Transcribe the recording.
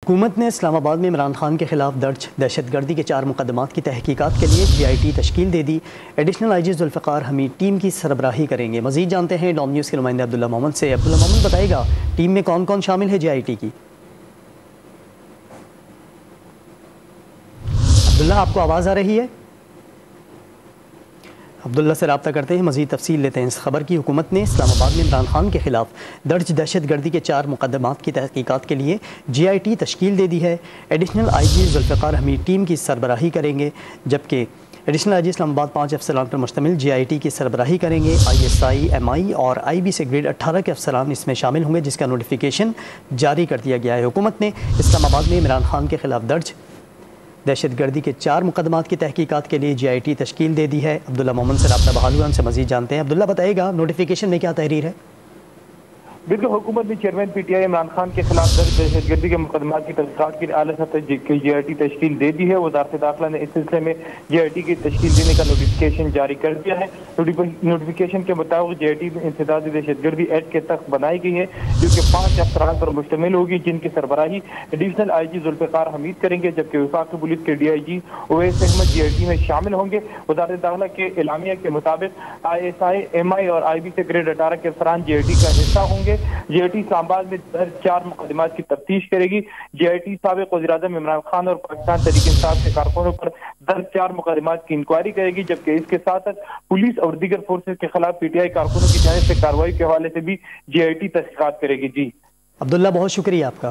حکومت نے اسلام آباد میں عمران خان کے خلاف درج دہشت گردی کے 4 مقدمات کی تحقیقات کے لیے GIT تشکیل دے دی۔ ایڈیشنل IG ذوالفقار حمید ٹیم کی سربراہی کریں گے۔ مزید جانتے ہیں ڈوم نیوز کے نمائندے عبداللہ محمد سے۔ عبداللہ محمد بتائے گا ٹیم میں کون کون شامل ہے GIT کی؟ عبداللہ آپ کو آواز آ رہی ہے؟ عبداللہ سے رابطہ کرتے ہیں، مزید تفصیل لیتے ہیں اس خبر کی۔ حکومت نے اسلام آباد میں عمران خان کے خلاف درج دہشت گردی کے 4 مقدمات کی تحقیقات کے لیے GIT تشکیل دے دی ہے۔ ایڈیشنل IG ذوالفقار حمید ٹیم کی سربراہی کریں گے، جبکہ ایڈیشنل IG اسلام آباد 5 افسران پر مشتمل GIT کی سربراہی کریں گے۔ ISI MI اور IB سے گریڈ 18 کے افسران اس میں شامل ہوں گے، جس کا نوٹیفیکیشن جاری کر دیا گیا ہے۔ حکومت نے اسلام آباد میں عمران خان کے خلاف درج دہشت گردی کے 4 مقدمات کی تحقیقات کے لیے GIT تشکیل دے دی ہے۔ عبداللہ محمد سے رابطہ بحال ہوا، ان سے مزید جانتے ہیں۔ عبداللہ بتائے گا نوٹیفیکیشن میں کیا تحریر ہے؟ بالکل، حکومت نے چیئرمین PTI عمران خان کے خلاف درج دہشت گردی کے مقدمات کی تحقیقات کے لیے اعلیٰ سطح کی GIT تشکیل دے دی ہے۔ وزارت داخلہ نے اس سلسلے میں GIT کی تشکیل دینے کا نوٹیفیکیشن جاری کر دیا ہے۔ نوٹیفیکیشن کے مطابق GIT انسداد دہشت گردی ایکٹ کے تحت بنائی گئی ہے، جو کہ 5 افسران پر مشتمل ہوگی، جن کی سربراہی ایڈیشنل IG ذوالفقار حمید کریں گے، جبکہ وفاقی پولیس کے DIG اویس احمد GIT میں شامل ہوں گے۔ وزارت داخلہ کے اعلامیہ کے مطابق ISI MI اور IB سے گریڈ 18 کے افسران GIT کا حصہ ہوں گے۔ GIT اسلام آباد میں درج 4 مقدمات کی تفتیش کرے گی۔ GIT سابق وزیر اعظم عمران خان اور پاکستان تحریک انصاف کے کارکنوں پر درج 4 مقدمات کی انکوائری کرے گی، جبکہ اس کے ساتھ پولیس اور دیگر فورسز کے خلاف PTI کارکنوں کی جانب سے کارروائی کے حوالے سے بھی GIT تحقیقات کرے گی۔ جی عبداللہ، بہت شکریہ آپ کا۔